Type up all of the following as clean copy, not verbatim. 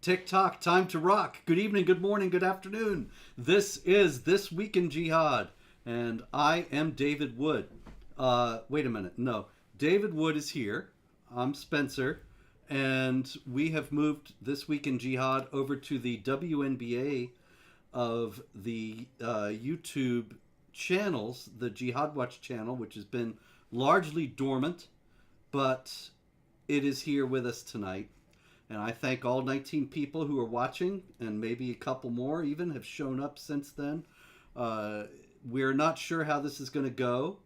Tick-tock, time to rock. Good evening, good morning, good afternoon. This is This Week in Jihad, and I am David Wood. Wait a minute, no. David Wood is here. I'm Spencer, and we have moved This Week in Jihad over to the WNBA of the YouTube channels, the Jihad Watch channel, which has been largely dormant, but it is here with us tonight. And I thank all 19 people who are watching, and maybe a couple more even have shown up since then. We're not sure how this is going to go.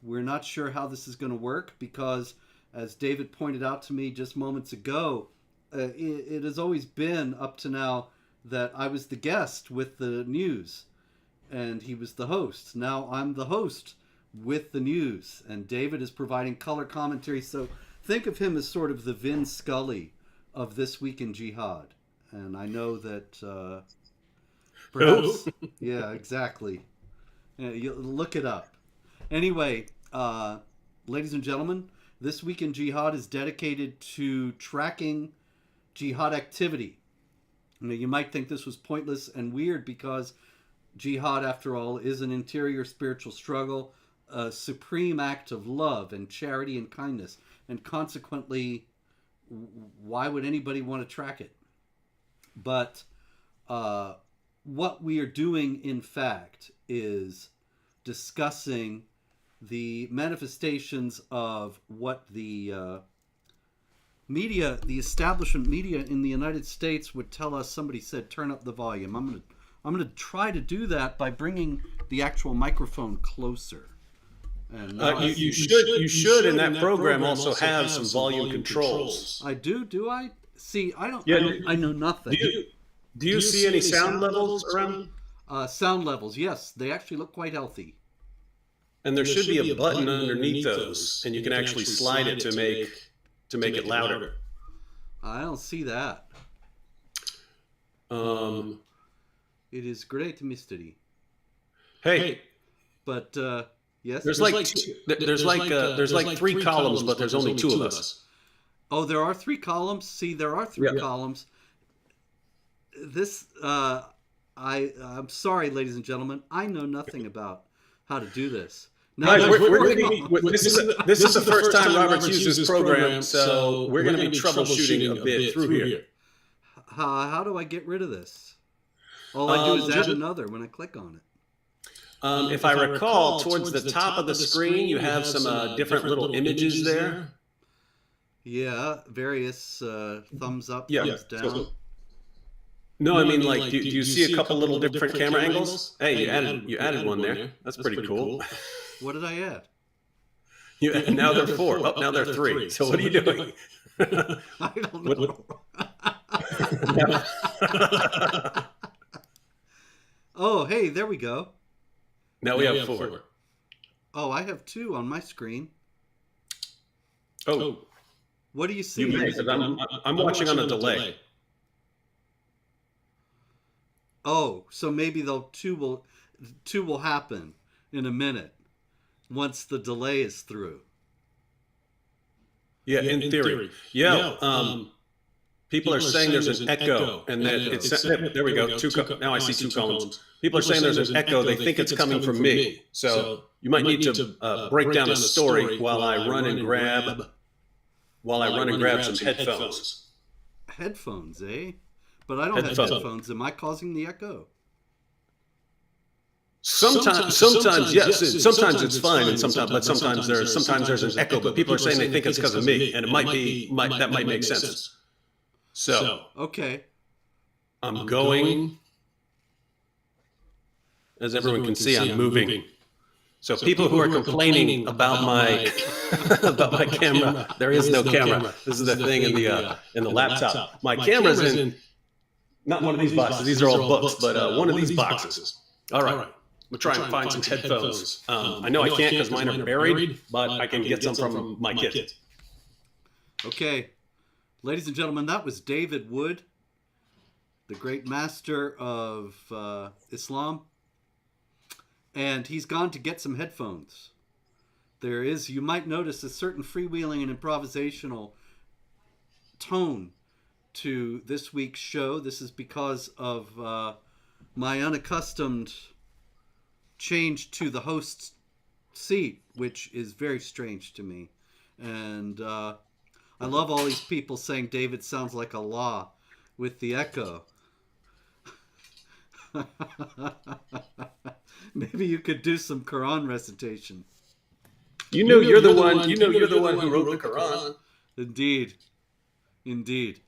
We're not sure how this is going to work because, as David pointed out to me just moments ago, it has always been up to now that I was the guest with the news, and he was the host. Now I'm the host with the news, and David is providing color commentary. So think of him as sort of the Vin Scully of This Week in Jihad. And I know that perhaps, yeah, exactly. You look it up. Anyway, ladies and gentlemen, This Week in Jihad is dedicated to tracking jihad activity. Now, you might think this was pointless and weird because jihad, after all, is an interior spiritual struggle, a supreme act of love and charity and kindness, and consequently, why would anybody want to track it? But what we are doing, in fact, is discussing the manifestations of what the media, the establishment media in the United States would tell us. Somebody said, turn up the volume. I'm gonna try to do that by bringing the actual microphone closer. And you should in that program also have some volume controls. I do I? See, I don't. Yeah, I know nothing. Do you see any sound levels around? Sound levels, yes, they actually look quite healthy. And there should be a button underneath those, and you can actually slide it to make it louder. I don't see that. It is great mystery. Hey, but yes, there's like three columns, but there's only two of us. Oh, there are three columns. See, there are three columns. This I'm sorry, ladies and gentlemen. I know nothing about how to do this. Now, this is the first time Robert's used this program, so we're going to be troubleshooting a bit through here. How do I get rid of this? All I do is add another when I click on it. If I recall, towards the top of the screen, you have some different little images there. Yeah, various thumbs up, thumbs down. No, I mean, like, do you see a couple little different camera angles? Hey, you added one there. That's pretty cool. What did I add? Now they're four. Oh, now they're three. So what are you doing? I don't know. Oh, hey, there we go. Now we have four. Oh, I have two on my screen. Oh. What do you see? I'm watching on a delay. Oh, so maybe two will happen in a minute once the delay is through. Yeah, in theory. Yeah. People are saying there's an echo, and that it's there we go. Now I see two columns. People are saying there's an echo. They think it's coming from me. So you might need to break down a story while I run and grab some headphones. Headphones, eh? But I don't have headphones. Am I causing the echo? Sometimes yes. Sometimes it's fine, and sometimes there's an echo. But people are saying they think it's because of me, and it that might make sense. So okay, I'm going. As everyone can see, I'm moving. So people who are complaining about my camera, there is no camera. This is the thing in the laptop. My camera's in not one of these boxes. These are all books, but one of these boxes. All right. I'm going to try and find some headphones. I know I can't because mine are buried, but I can get some from my kit. Okay. Ladies and gentlemen, that was David Wood, the great master of Islam. And he's gone to get some headphones. There is, you might notice, a certain freewheeling and improvisational tone to this week's show. This is because of my unaccustomed change to the host's seat, which is very strange to me. And I love all these people saying David sounds like Allah with the echo. Maybe you could do some Quran recitation. You're the one who wrote the Quran. Indeed.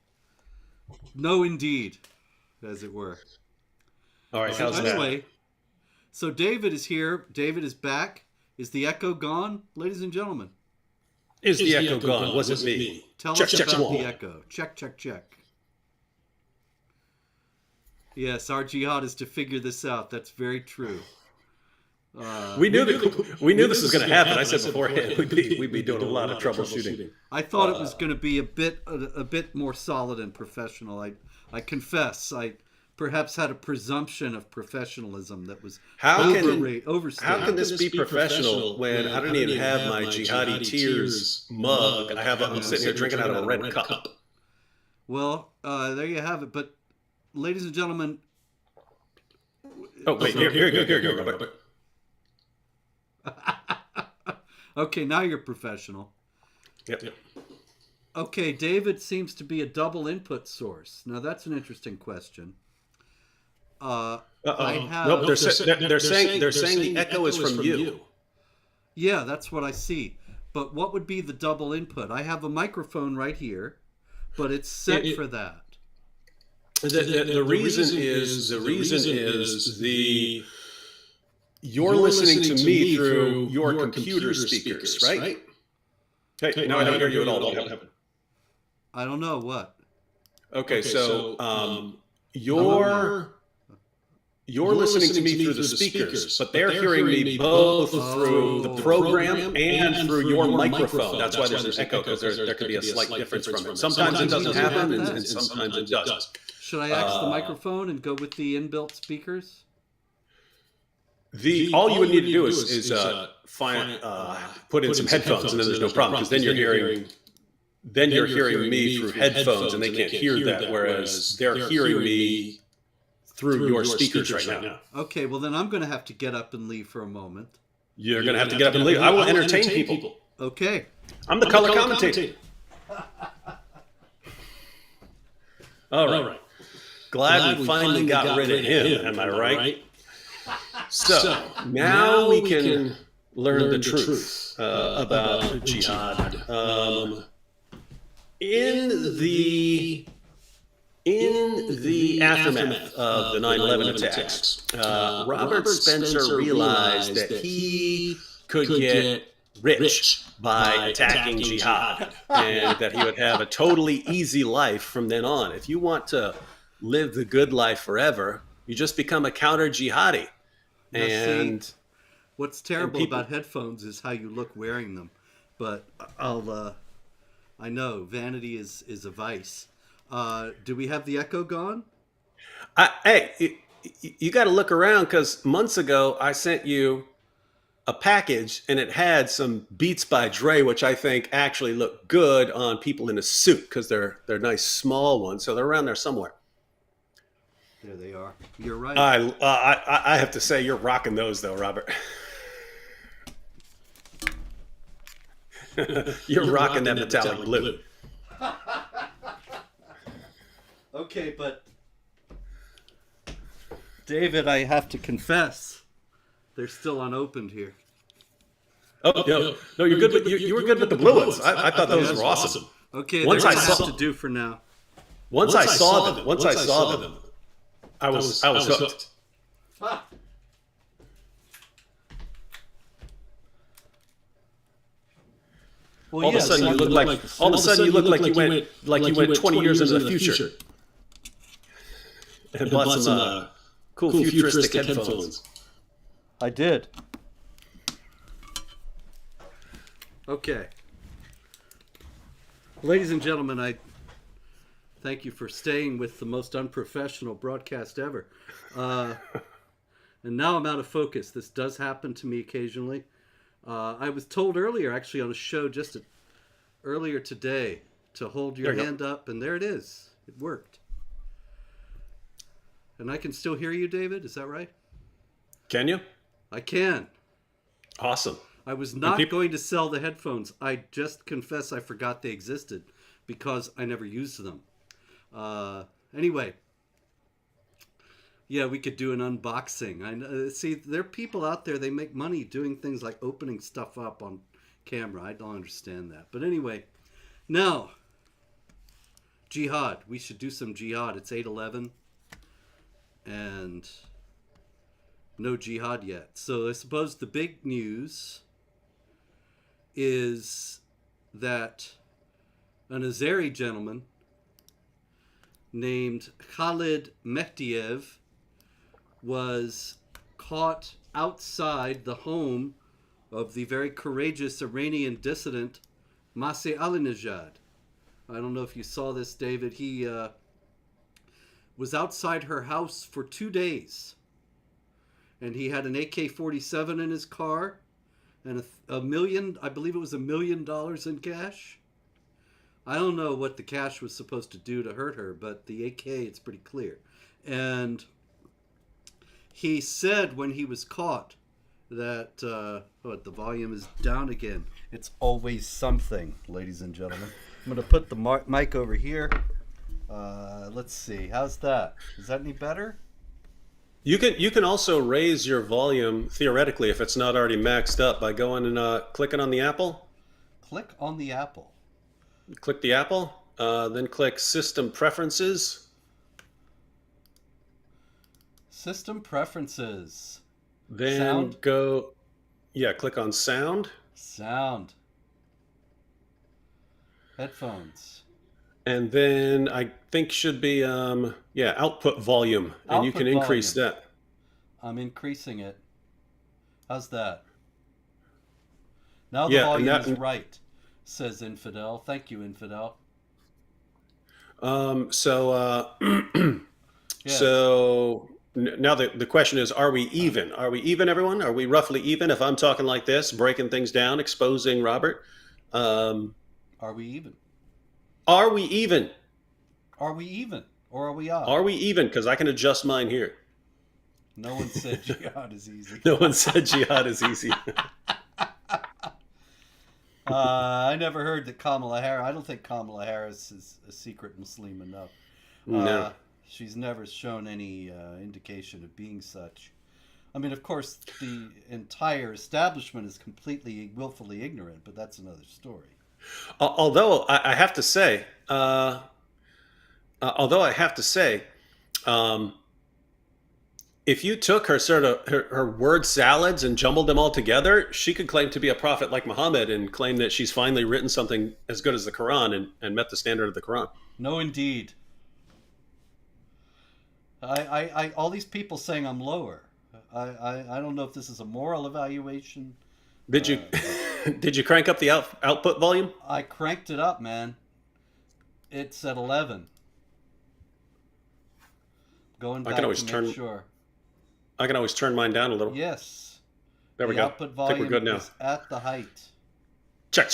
No, indeed, as it were. All right, how's anyway, that? So David is here. David is back. Is the echo gone, ladies and gentlemen? Is the echo gone? Was it me? Tell Check, us check, about check. the echo. Check. Yes, our jihad is to figure this out. That's very true. We knew this was going to happen. I said beforehand we'd be doing a lot of troubleshooting. I thought it was going to be a bit more solid and professional. I confess, I perhaps had a presumption of professionalism that was overstated. How can this be professional when I don't even have my Jihadi Tears mug? I'm sitting here drinking out of a red cup. Well, there you have it. But, ladies and gentlemen... Oh, wait, here you go, Robert. Okay, now you're professional. Yep. Okay, David seems to be a double input source. Now, that's an interesting question. Nope, they're saying the echo is from you. Yeah, that's what I see. But what would be the double input? I have a microphone right here, but it's set for that. The reason is you're listening to me through your computer speakers, right? Hey, now I don't hear you at all. What happened? I don't know what. Okay, so you're listening to me through the speakers, but they're hearing me both through the program and through your microphone. That's why there's an echo, because there could be a slight difference from it. Sometimes it doesn't happen, and sometimes it does. Should I axe the microphone and go with the inbuilt speakers? All you would need to do is put in some headphones, and then there's no problem, because then you're hearing me through headphones, and they can't hear that, whereas they're hearing me through your speakers right now. Okay, well then I'm going to have to get up and leave for a moment. You're going to have to get up and leave. I will entertain people. Okay. I'm the color commentator. All right. Glad we finally got rid of him. Am I right? So now we can learn the truth about jihad. In the aftermath of the 9/11 attacks, Robert Spencer realized that he could get rich by attacking jihad, and that he would have a totally easy life from then on. If you want to live the good life forever, you just become a counter jihadi. And see, what's terrible about headphones is how you look wearing them. But I know vanity is a vice. Do we have the echo gone? Hey, you got to look around, because months ago I sent you a package and it had some Beats by Dre, which I think actually look good on people in a suit, because they're nice small ones, so they're around there somewhere. There they are. You're right. I have to say, you're rocking those though, Robert. You're rocking that metallic blue. Okay, but David, I have to confess, they're still unopened here. Oh no, you're good. You were good with the blue ones. I thought those were awesome. Okay, that's what I have to do for now. Once I saw them, I was hooked. Well, all of a sudden you look like you went 20 years into the future. And bought some cool futuristic headphones. I did. Okay. Ladies and gentlemen, I thank you for staying with the most unprofessional broadcast ever. And now I'm out of focus. This does happen to me occasionally. I was told earlier, actually on a show earlier today, to hold your hand up, and there it is. It worked. And I can still hear you, David. Is that right? Can you? I can. Awesome. I was not going to sell the headphones. I just confess I forgot they existed because I never used them. Anyway. Yeah, we could do an unboxing. I see there are people out there, they make money doing things like opening stuff up on camera. I don't understand that. But anyway, now, Jihad. We should do some Jihad. It's 8/11 and no Jihad yet. So I suppose the big news is that an Azeri gentleman named Khalid Mehdiev was caught outside the home of the very courageous Iranian dissident Masih Alinejad. I don't know if you saw this, David. He was outside her house for 2 days. And he had an AK-47 in his car and a million, I believe it was $1 million in cash. I don't know what the cash was supposed to do to hurt her, but the AK, it's pretty clear. And he said when he was caught that, the volume is down again. It's always something, ladies and gentlemen. I'm going to put the mic over here. Let's see. How's that? Is that any better? You can also raise your volume, theoretically, if it's not already maxed up, by going and clicking on the apple. Click on the apple. Click the apple, then click System Preferences. System Preferences. Then Sound? click on Sound. Sound. Headphones. And then I think should be, output volume. And you can increase that. I'm increasing it. How's that? Now the volume is right, says Infidel. Thank you, Infidel. So now the question is, are we even? Are we even, everyone? Are we roughly even? If I'm talking like this, breaking things down, exposing Robert. Are we even? Are we even? Are we even? Or are we odd? Are we even? Because I can adjust mine here. No one said Jihad is easy. No one said Jihad is easy. I never heard that Kamala Harris. I don't think Kamala Harris is a secret Muslim enough. No. She's never shown any indication of being such. I mean, of course, the entire establishment is completely, willfully ignorant, but that's another story. Although I have to say, if you took her sort of her word salads and jumbled them all together, she could claim to be a prophet like Muhammad and claim that she's finally written something as good as the Quran and met the standard of the Quran. No, indeed. I all these people saying I'm lower. I don't know if this is a moral evaluation. Did you crank up the output volume? I cranked it up, man. It's at 11. Going back to make sure. I can always turn mine down a little. Yes. There we go. Output volume I think we're good now. is at the height. Check.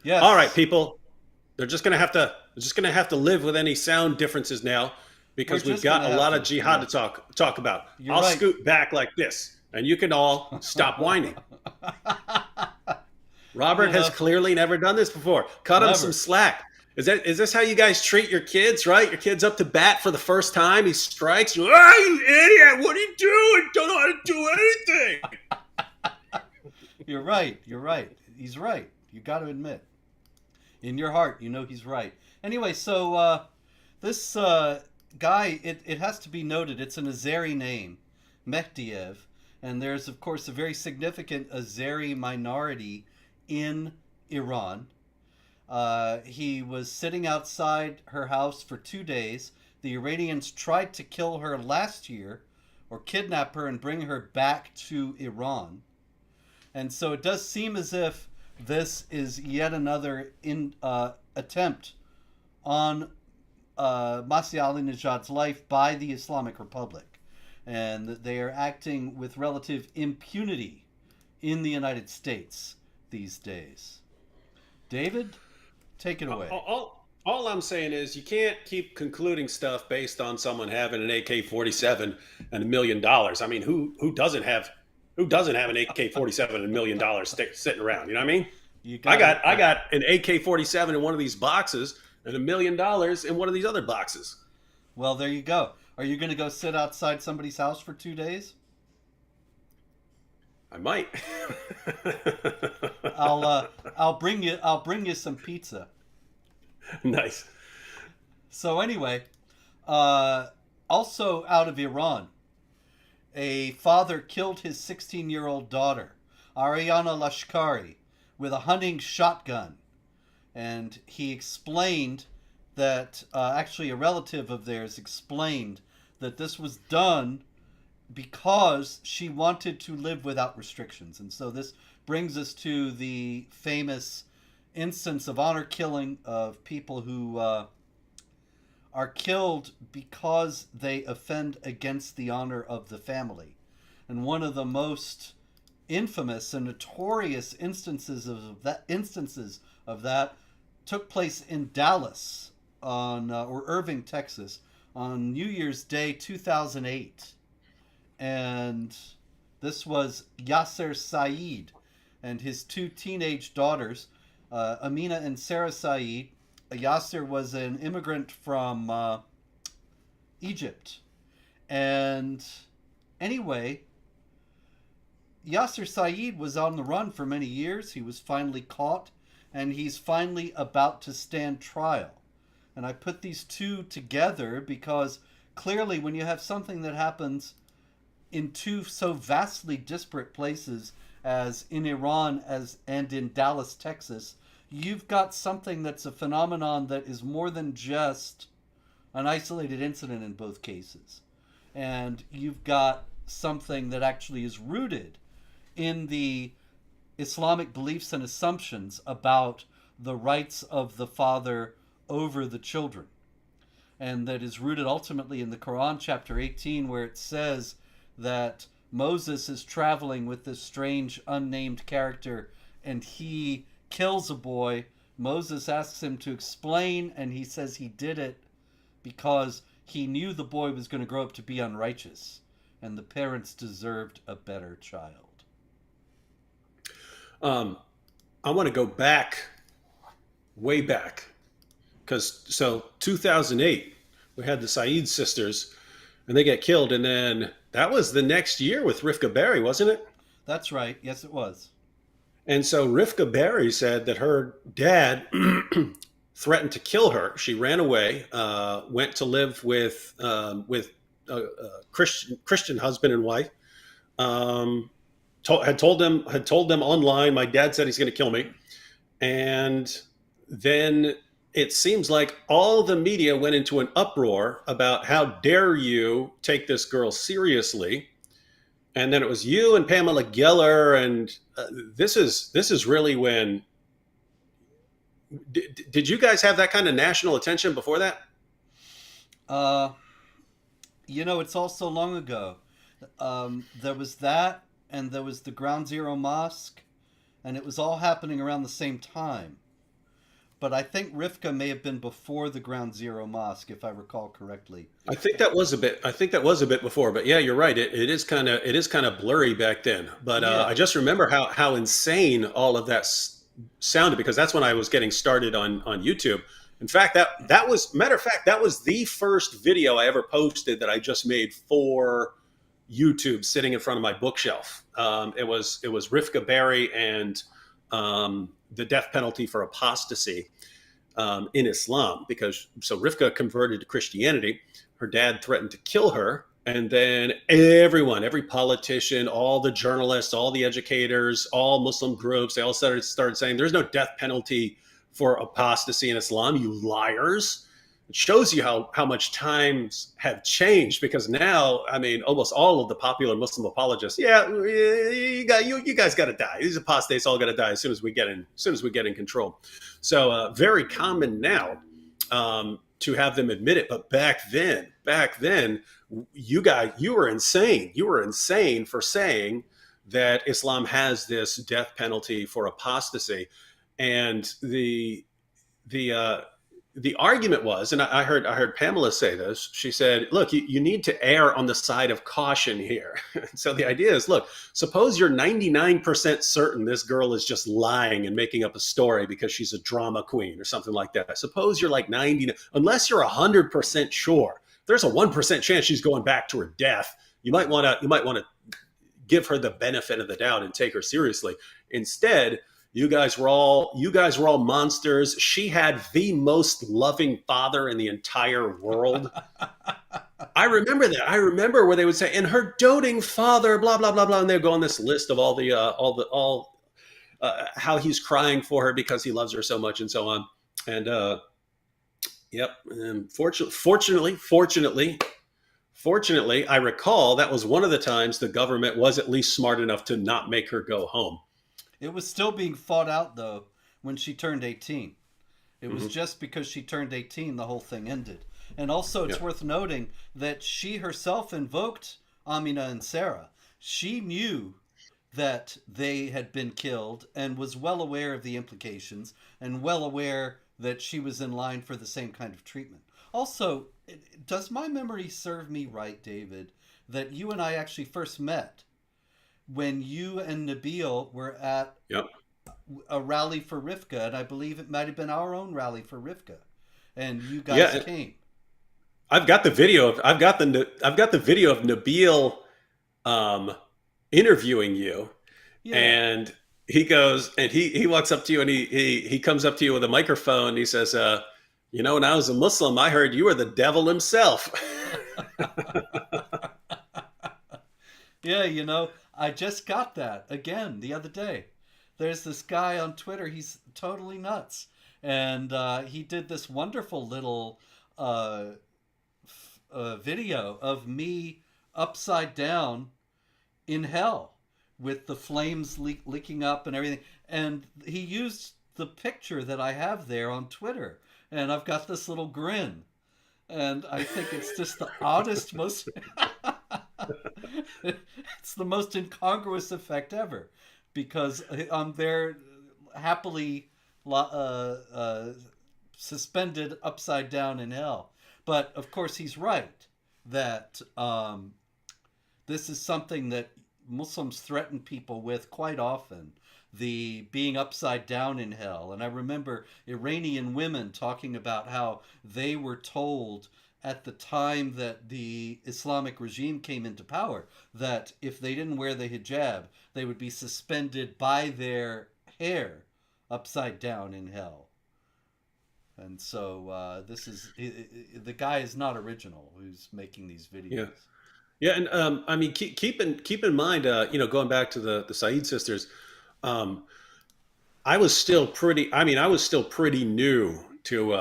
Yes. All right, people. They're just gonna have to live with any sound differences now, because we've got a lot of Jihad to talk about. I'll scoot back like this, and you can all stop whining. Robert has clearly never done this before. Cut him some slack. Is this how you guys treat your kids, right? Your kid's up to bat for the first time. He strikes you. Oh, you idiot. What are you doing? Don't know how to do anything. You're right. He's right. You got to admit. In your heart, you know he's right. Anyway, so this guy, it has to be noted, it's an Azeri name, Mehdiev. And there's, of course, a very significant Azeri minority in Iran. He was sitting outside her house for 2 days. The Iranians tried to kill her last year, or kidnap her and bring her back to Iran. And so it does seem as if this is yet another attempt on Masih Alinejad's life by the Islamic Republic. And that they are acting with relative impunity in the United States these days. David, take it away. All I'm saying is you can't keep concluding stuff based on someone having an AK-47 and $1 million. I mean, who doesn't have an AK-47 and $1 million sitting around? You know what I mean? You I got it. got I got an AK-47 in one of these boxes and $1 million in one of these other boxes. Well, there you go. Are you going to go sit outside somebody's house for 2 days? I might. I'll bring you some pizza. Nice. So anyway, also out of Iran, a father killed his 16-year-old daughter, Ariana Lashkari, with a hunting shotgun. And he explained that, actually, a relative of theirs explained that this was done because she wanted to live without restrictions. And so this brings us to the famous instance of honor killing of people who are killed because they offend against the honor of the family. And one of the most infamous and notorious instances of that took place in Dallas or Irving, Texas, on New Year's Day 2008. And this was Yasser Saeed and his two teenage daughters, Amina and Sarah Saeed. Yasser was an immigrant from Egypt. And anyway, Yasser Saeed was on the run for many years. He was finally caught, and he's finally about to stand trial. And I put these two together because clearly when you have something that happens in two so vastly disparate places as in Iran and in Dallas, Texas, you've got something that's a phenomenon that is more than just an isolated incident in both cases. And you've got something that actually is rooted in the Islamic beliefs and assumptions about the rights of the father over the children. And that is rooted ultimately in the Quran, chapter 18, where it says that Moses is traveling with this strange unnamed character and he kills a boy. Moses asks him to explain, and he says he did it because he knew the boy was going to grow up to be unrighteous and the parents deserved a better child. I want to go back, way back, because 2008 we had the Saeed sisters, and they get killed, and then that was the next year with Rifka Berry, wasn't it? That's right. Yes, it was. And so Rifka Berry said that her dad threatened to kill her. She ran away, went to live with a Christian husband and wife. Had told them online, my dad said he's going to kill me. And then it seems like all the media went into an uproar about how dare you take this girl seriously. And then it was you and Pamela Geller, and this is really when. Did you guys have that kind of national attention before that? It's all so long ago. There was that, and there was the Ground Zero Mosque, and it was all happening around the same time. But I think Rivka may have been before the Ground Zero Mosque, if I recall correctly. I think that was a bit before, but yeah, you're right. It is kind of blurry back then. But Yeah. I just remember how insane all of that sounded, because that's when I was getting started on YouTube. In fact, that was the first video I ever posted that I just made for YouTube, sitting in front of my bookshelf. It was Rifka Berry and the death penalty for apostasy in Islam, because Rivka converted to Christianity. Her dad threatened to kill her, and then every politician, all the journalists, all the educators, all Muslim groups, they all started saying there's no death penalty for apostasy in Islam, you liars. It shows you how much times have changed, because now, I mean, almost all of the popular Muslim apologists, you guys got to die. These apostates all got to die as soon as we get in control. So very common now to have them admit it. But back then, you were insane. You were insane for saying that Islam has this death penalty for apostasy, and the argument was, and I heard Pamela say this. She said, "Look, you need to err on the side of caution here." So the idea is, look, suppose you're 99% certain this girl is just lying and making up a story because she's a drama queen or something like that. Suppose you're like 90, unless you're 100% sure. There's a 1% chance she's going back to her death. You might want to give her the benefit of the doubt and take her seriously. Instead, you guys were all monsters. She had the most loving father in the entire world. I remember that. I remember where they would say, "And her doting father, blah blah blah blah," and they'd go on this list of how he's crying for her because he loves her so much and so on. And yep. And fortunately, I recall that was one of the times the government was at least smart enough to not make her go home. It was still being fought out, though, when she turned 18. It was just because she turned 18 the whole thing ended. And also, it's Yeah. worth noting that she herself invoked Amina and Sarah. She knew that they had been killed and was well aware of the implications and well aware that she was in line for the same kind of treatment. Also, does my memory serve me right, David, that you and I actually first met when you and Nabil were at Yep. a rally for Rivka, and I believe it might have been our own rally for Rivka, and you Yeah. guys came. I've got the video of Nabil um, interviewing you, Yeah, and he walks up to you, and he comes up to you with a microphone. And he says, when I was a Muslim, I heard you were the devil himself. yeah. I just got that again the other day. There's this guy on Twitter. He's totally nuts, and he did this wonderful little uh, video of me upside down in hell with the flames leaking up and everything. And he used the picture that I have there on Twitter. And I've got this little grin. And I think it's just the oddest, most. It's the most incongruous effect ever. Because I'm there happily suspended upside down in hell. But of course, he's right that this is something that Muslims threaten people with quite often, the being upside down in hell. And I remember Iranian women talking about how they were told at the time that the Islamic regime came into power that if they didn't wear the hijab, they would be suspended by their hair upside down in hell. And so this is the guy is not original who's making these Yeah. videos. Yeah, and I mean, keep in mind, going back to the Saeed sisters, um, I was still pretty. I mean, I was still pretty new to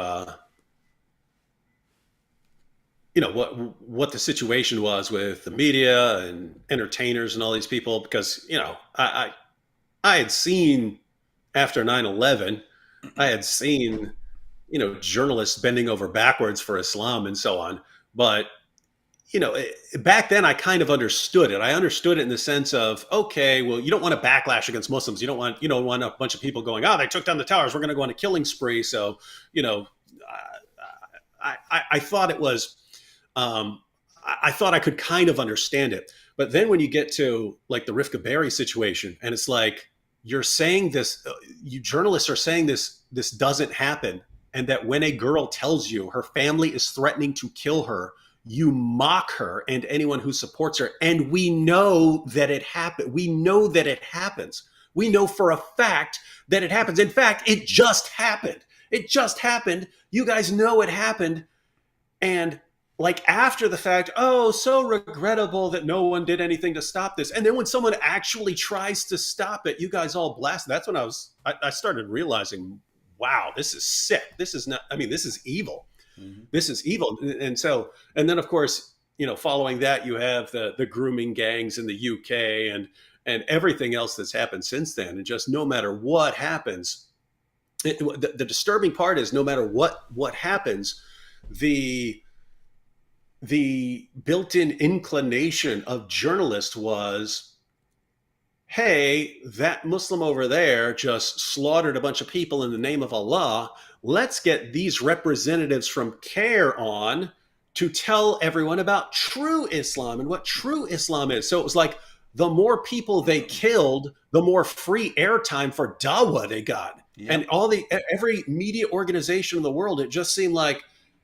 what the situation was with the media and entertainers and all these people because I had seen after 9/11, I had seen journalists bending over backwards for Islam and so on, but back then I kind of understood it. I understood it in the sense of, okay, well, you don't want a backlash against Muslims. You don't want a bunch of people going, oh, they took down the towers. We're going to go on a killing spree. So, you know, I thought it was, I thought I could kind of understand it. But then when you get to like the Rifka Berry situation, and it's like, you're saying this, you journalists are saying this doesn't happen. And that when a girl tells you her family is threatening to kill her, you mock her and anyone who supports her. And we know that it happened. We know that it happens. We know for a fact that it happens. In fact, it just happened. It just happened. You guys know it happened. And like after the fact, oh, so regrettable that no one did anything to stop this. And then when someone actually tries to stop it, you guys all blast. That's when I started realizing, wow, this is sick. This is not, I mean, this is evil. Mm-hmm. This is evil. And then of course, following that, you have the grooming gangs in the UK and everything else that's happened since then. And just no matter what happens, the disturbing part is no matter what happens, the built-in inclination of journalists was, hey, that Muslim over there just slaughtered a bunch of people in the name of Allah. let's get these representatives from CARE on to tell everyone about true Islam and what true Islam is. So it was like the more people they killed, the more free airtime for dawah they got. Yep. And every media organization in the world, it just seemed like,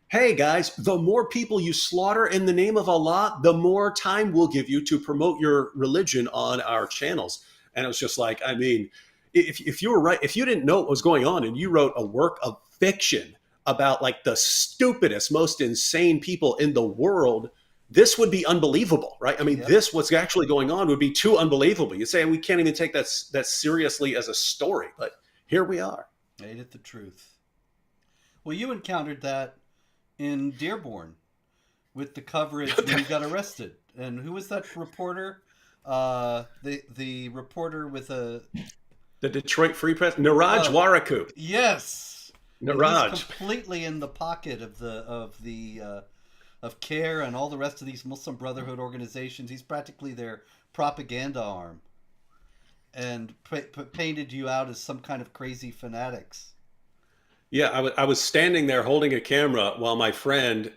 hey guys, the more people you slaughter in the name of Allah, the more time we'll give you to promote your religion on our channels. And it was just like, I mean, if you were right, if you didn't know what was going on and you wrote a work of fiction about like the stupidest, most insane people in the world, this would be unbelievable, right? I mean, this, what's actually going on would be too unbelievable. You'd say, we can't even take that seriously as a story, but here we are. Ain't it the truth? Well, you encountered that in Dearborn with the coverage when you got arrested. And who was that reporter? The reporter with the Detroit Free Press, Niraj Waraku. Yes. Niraj. He's completely in the pocket of CARE and all the rest of these Muslim Brotherhood organizations. He's practically their propaganda arm, and painted you out as some kind of crazy fanatics. Yeah, I was standing there holding a camera while my friend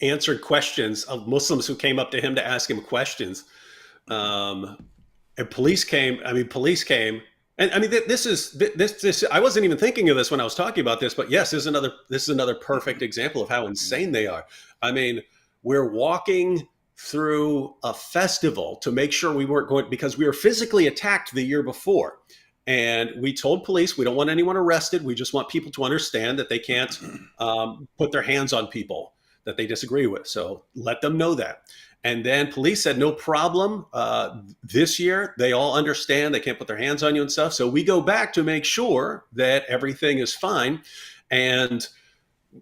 answered questions of Muslims who came up to him to ask him questions. And police came. And I mean, this. I wasn't even thinking of this when I was talking about this, but yes, this is another perfect example of how insane they are. I mean, we're walking through a festival to make sure we weren't going, because we were physically attacked the year before. And we told police we don't want anyone arrested. We just want people to understand that they can't put their hands on people that they disagree with. So let them know that. And then police said, no problem. This year, they all understand they can't put their hands on you and stuff. So we go back to make sure that everything is fine. And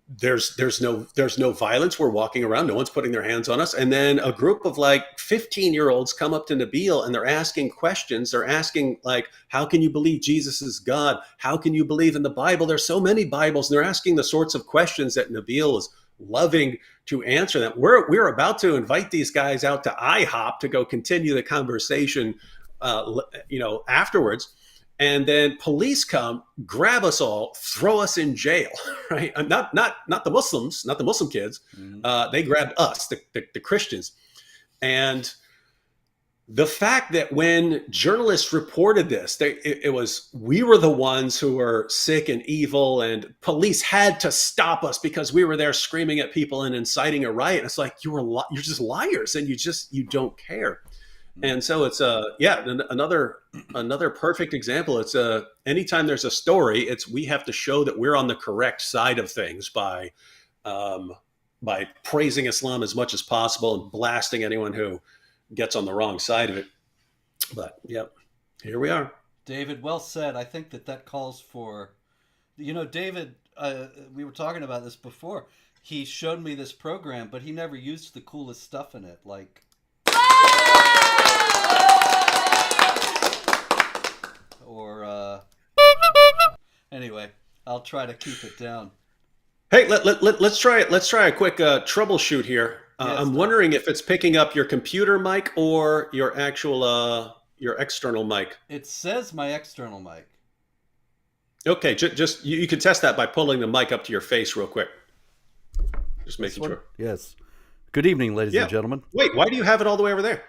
there's no violence. We're walking around. No one's putting their hands on us. And then a group of like 15-year-olds come up to Nabil and they're asking questions. They're asking like, how can you believe Jesus is God? How can you believe in the Bible? There's so many Bibles. And they're asking the sorts of questions that Nabil is loving to answer them. We're about to invite these guys out to IHOP to go continue the conversation, afterwards. And then police come, grab us all, throw us in jail, right? Not the Muslims, not the Muslim kids. Mm-hmm. They grabbed us, the Christians. And the fact that when journalists reported this, we were the ones who were sick and evil, and police had to stop us because we were there screaming at people and inciting a riot. And it's like, you're just liars, and you don't care. And so it's another perfect example. It's anytime there's a story, we have to show that we're on the correct side of things by praising Islam as much as possible and blasting anyone who gets on the wrong side of it. But yep, here we are. David, well said. I think that calls for, David, we were talking about this before. He showed me this program, but he never used the coolest stuff in it, like anyway, I'll try to keep it down. Hey, let's try it. Let's try a quick troubleshoot here. I'm wondering if it's picking up your computer mic or your actual your external mic. It says my external mic. Okay, just you can test that by pulling the mic up to your face real quick. Just making sure. Yes. Good evening, ladies and gentlemen. Wait, why do you have it all the way over there?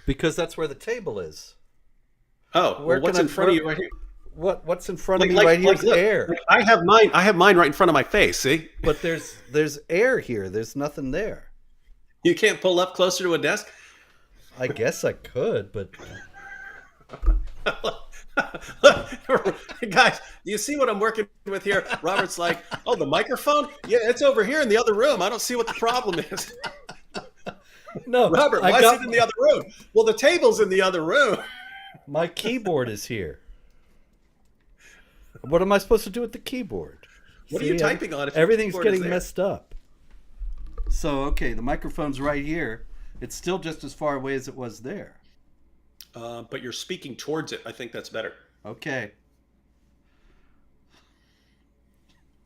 Because that's where the table is. Oh, well, what's in front of you right here? What's in front of me right here is air. I have mine right in front of my face, see? But there's air here. There's nothing there. You can't pull up closer to a desk? I guess I could, but guys, you see what I'm working with here? Robert's like, oh, the microphone? Yeah, it's over here in the other room. I don't see what the problem is. No, Robert, why is it in the other room? Well, the table's in the other room. My keyboard is here. What am I supposed to do with the keyboard? What are you typing on? Everything's getting messed up. So, okay, the microphone's right here. It's still just as far away as it was there. But you're speaking towards it. I think that's better. Okay.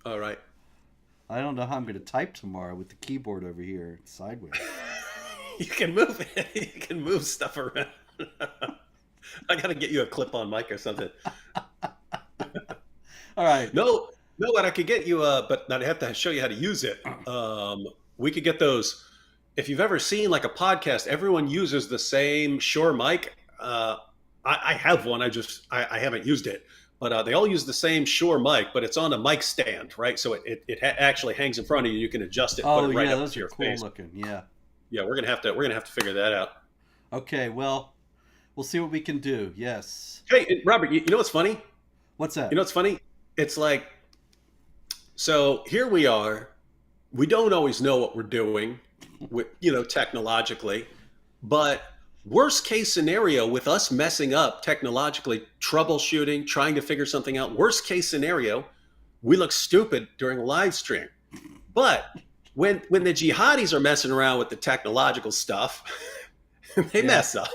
All right. I don't know how I'm going to type tomorrow with the keyboard over here sideways. You can move it. You can move stuff around. I got to get you a clip-on mic or something. All right. No, No, what I could get you, but I'd have to show you how to use it. We could get those. If you've ever seen like a podcast, everyone uses the same Shure mic. I have one. I haven't used it, but they all use the same Shure mic, but it's on a mic stand, right? So actually hangs in front of you. You can adjust it, and put Oh it right yeah, up those to are your cool face. looking. Yeah. Yeah, we're gonna have to figure that out. Okay, well, we'll see what we can do. Yes. Hey, Robert, you know what's funny? What's You know that? what's funny? It's like, so here we are. We don't always know what we're doing, with, technologically, but worst case scenario with us messing up technologically, troubleshooting, trying to figure something out. Worst case scenario, we look stupid during a live stream. But when the jihadis are messing around with the technological stuff, they Yeah. mess up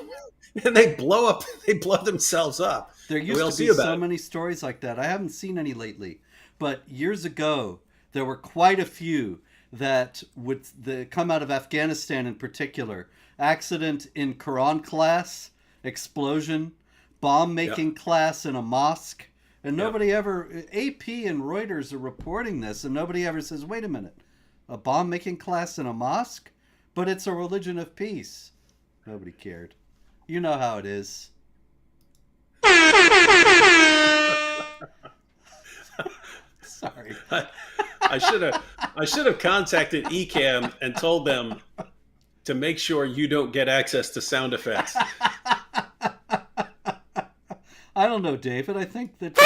and they blow up. They blow themselves up, There and we used all to see be about so it. many stories like that. I haven't seen any lately, but years ago there were quite a few that would come out of Afghanistan in particular. Accident in Quran class, explosion, bomb Yeah, making class in a mosque, and yeah. nobody ever. AP and Reuters are reporting this, and nobody ever says, "Wait a minute, a bomb making class in a mosque?" But it's a religion of peace. Nobody cared. You know how it is. Sorry. I should have I should have contacted Ecamm and told them to make sure you don't get access to sound effects. I don't know, David. I think that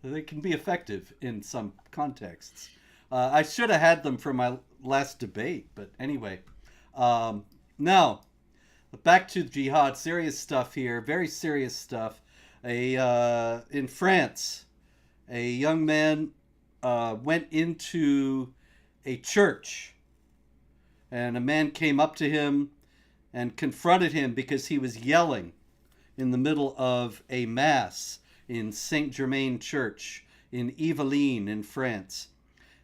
they can be effective in some contexts. I should have had them for my last debate, but anyway. Now, back to jihad. Serious stuff here. Very serious stuff. In France, a young man went into a church, and a man came up to him and confronted him because he was yelling in the middle of a mass in Saint Germain Church in Yvelines in France.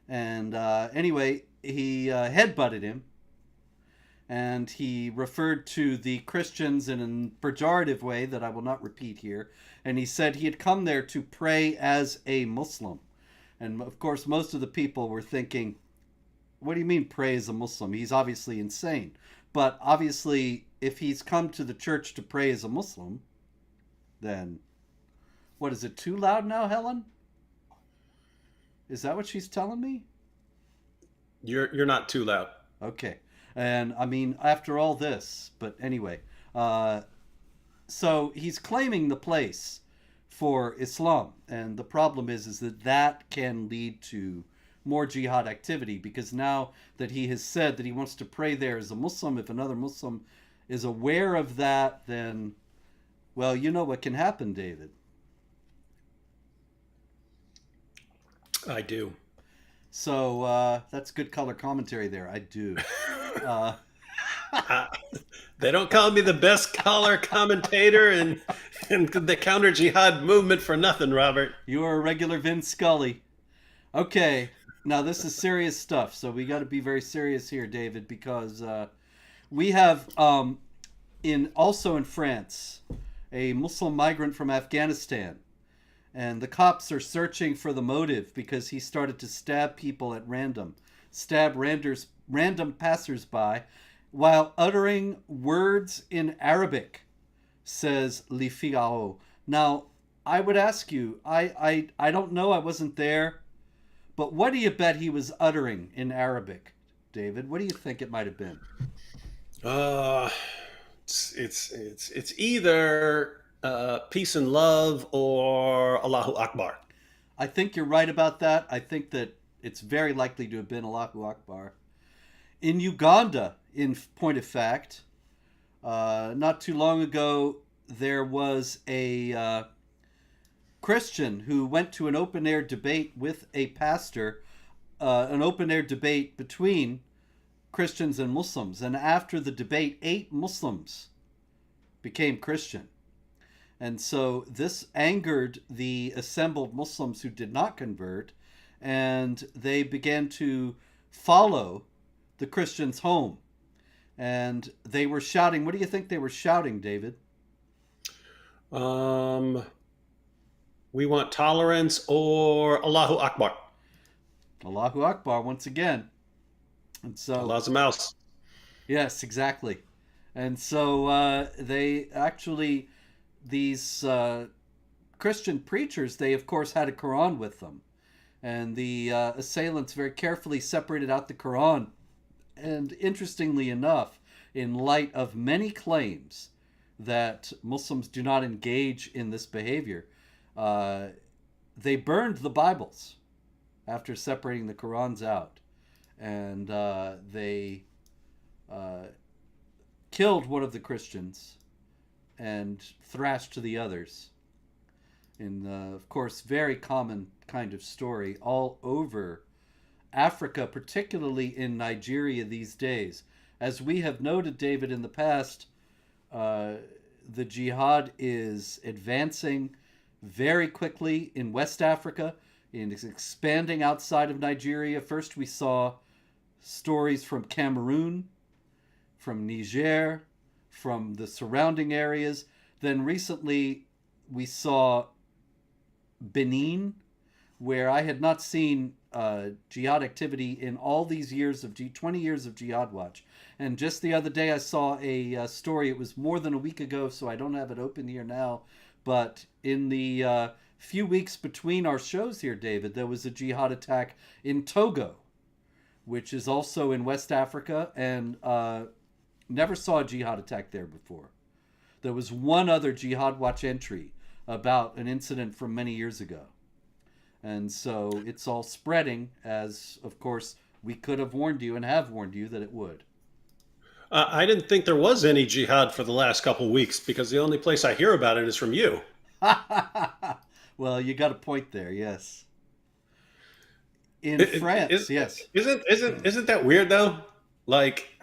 And anyway, he headbutted him, and he referred to the Christians in a pejorative way that I will not repeat here. And he said he had come there to pray as a Muslim. And of course, most of the people were thinking, what do you mean pray as a Muslim? He's obviously insane. But obviously, if he's come to the church to pray as a Muslim, then what is it too loud now, Helen? Is that what she's telling me? You're not too loud. Okay. And I mean, after all this, but anyway, uh, so he's claiming the place for Islam, and the problem is that that can lead to more jihad activity because now that he has said that he wants to pray there as a Muslim, if another Muslim is aware of that, then well, you know what can happen, David. I do. So that's good color commentary there. I do. Uh, Uh, they don't call me the best color commentator in the counter jihad movement for nothing, Robert. you are a regular Vin Scully. Okay, now this is serious stuff, so we got to be very serious here, David, because we have in also in France a Muslim migrant from Afghanistan, and the cops are searching for the motive because he started to stab people at random, random passersby, while uttering words in Arabic, says Le Figaro. Now, I would ask you, I don't know, I wasn't there, but what do you bet he was uttering in Arabic, David? What do you think it might have been? Uh, it's either peace and love or Allahu Akbar. I think you're right about that. I think that it's very likely to have been Allahu Akbar. In Uganda, in point of fact, not too long ago, there was a Christian who went to an open air debate with a pastor, an open air debate between Christians and Muslims. And after the debate, 8 Muslims became Christian. And so this angered the assembled Muslims who did not convert, and they began to follow the Christians home. And they were shouting. What do you think they were shouting, David? Um, We want tolerance or Allahu Akbar. Allahu Akbar once again. And so, Allah's a mouse. yes, exactly. And so they actually, these Christian preachers, they of course had a Quran with them. And the assailants very carefully separated out the Quran. And interestingly enough, in light of many claims that Muslims do not engage in this behavior, they burned the Bibles after separating the Qurans out. And they killed one of the Christians and thrashed the others. In, of course, very common kind of story all over Africa, particularly in Nigeria these days. As we have noted, David, in the past, the jihad is advancing very quickly in West Africa and is expanding outside of Nigeria. First, we saw stories from Cameroon, from Niger, from the surrounding areas. Then recently, we saw Benin, where I had not seen jihad activity in all these years of 20 years of Jihad Watch. And just the other day I saw a story, it was more than a week ago, so I don't have it open here now, but in the few weeks between our shows here, David, there was a jihad attack in Togo, which is also in West Africa, and never saw a jihad attack there before. There was one other Jihad Watch entry about an incident from many years ago. And so it's all spreading, as, of course, we could have warned you and have warned you that it would. I didn't think there was any jihad for the last couple weeks because the only place I hear about it is from you. Well, you got a point there, yes. In France, yes. Isn't that weird though? Like,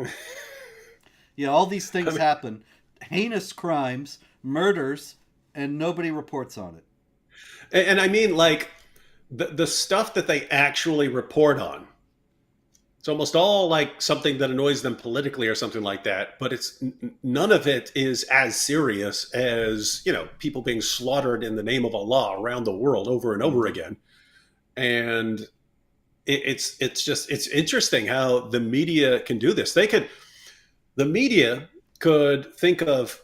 yeah, all these things happen, heinous crimes, murders, and nobody reports on it. And I mean, like, the stuff that they actually report on, it's almost all like something that annoys them politically or something like that. But it's none of it is as serious as, you know, people being slaughtered in the name of Allah around the world over and over again. And it's interesting how the media can do this. The media could think of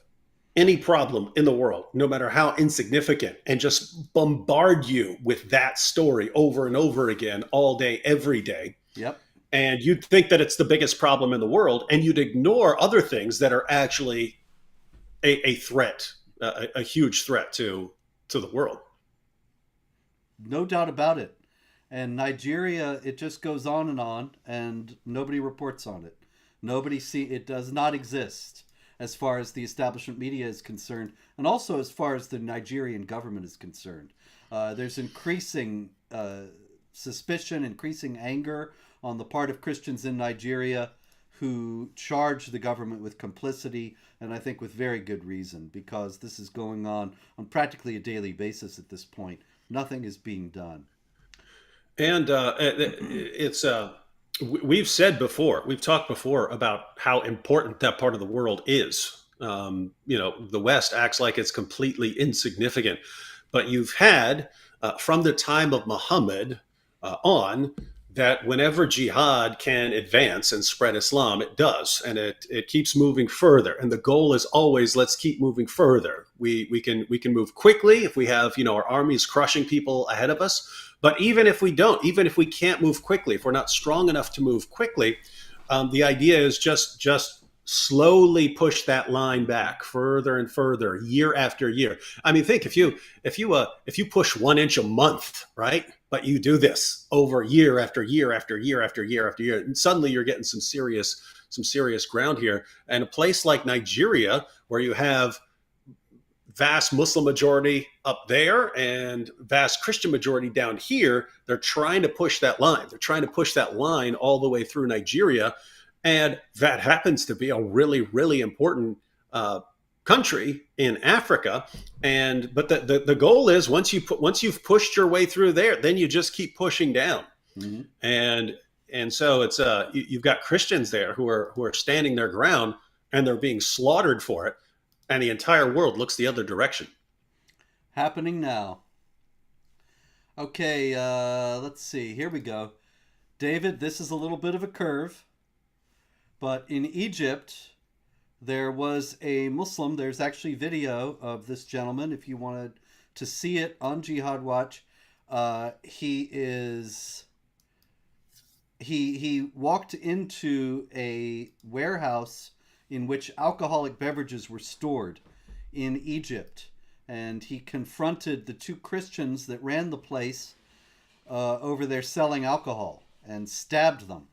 any problem in the world, no matter how insignificant, and just bombard you with that story over and over again, all day, every day. Yep. And you'd think that it's the biggest problem in the world, and you'd ignore other things that are actually a threat, a huge threat to the world. No doubt about it. And Nigeria, it just goes on, and nobody reports on it. It does not exist as far as the establishment media is concerned, and also as far as the Nigerian government is concerned. There's increasing suspicion, increasing anger on the part of Christians in Nigeria who charge the government with complicity, and I think with very good reason, because this is going on practically a daily basis at this point. Nothing is being done. And we've said before, we've talked before about how important that part of the world is. The West acts like it's completely insignificant, but you've had from the time of Muhammad on that whenever jihad can advance and spread Islam, it does, and it keeps moving further. And the goal is always, let's keep moving further. We can move quickly if we have our armies crushing people ahead of us. But even if we don't, even if we can't move quickly, if we're not strong enough to move quickly, the idea is just slowly push that line back further and further, year after year. I mean, think if you push 1 inch a month, right? But you do this over year after year after year after year after year, and suddenly you're getting some serious ground here. And a place like Nigeria, where you have vast Muslim majority up there and vast Christian majority down here, they're trying to push that line. They're trying to push that line all the way through Nigeria. And that happens to be a really, really important country in Africa. But the goal is once you've pushed your way through there, then you just keep pushing down. Mm-hmm. And so it's you've got Christians there who are standing their ground, and they're being slaughtered for it. And the entire world looks the other direction. Happening now. Okay, let's see. Here we go. David, this is a little bit of a curve, but in Egypt, there was a Muslim. There's actually video of this gentleman if you wanted to see it on Jihad Watch. He is he walked into a warehouse in which alcoholic beverages were stored in Egypt, and he confronted the two Christians that ran the place over there selling alcohol and stabbed them.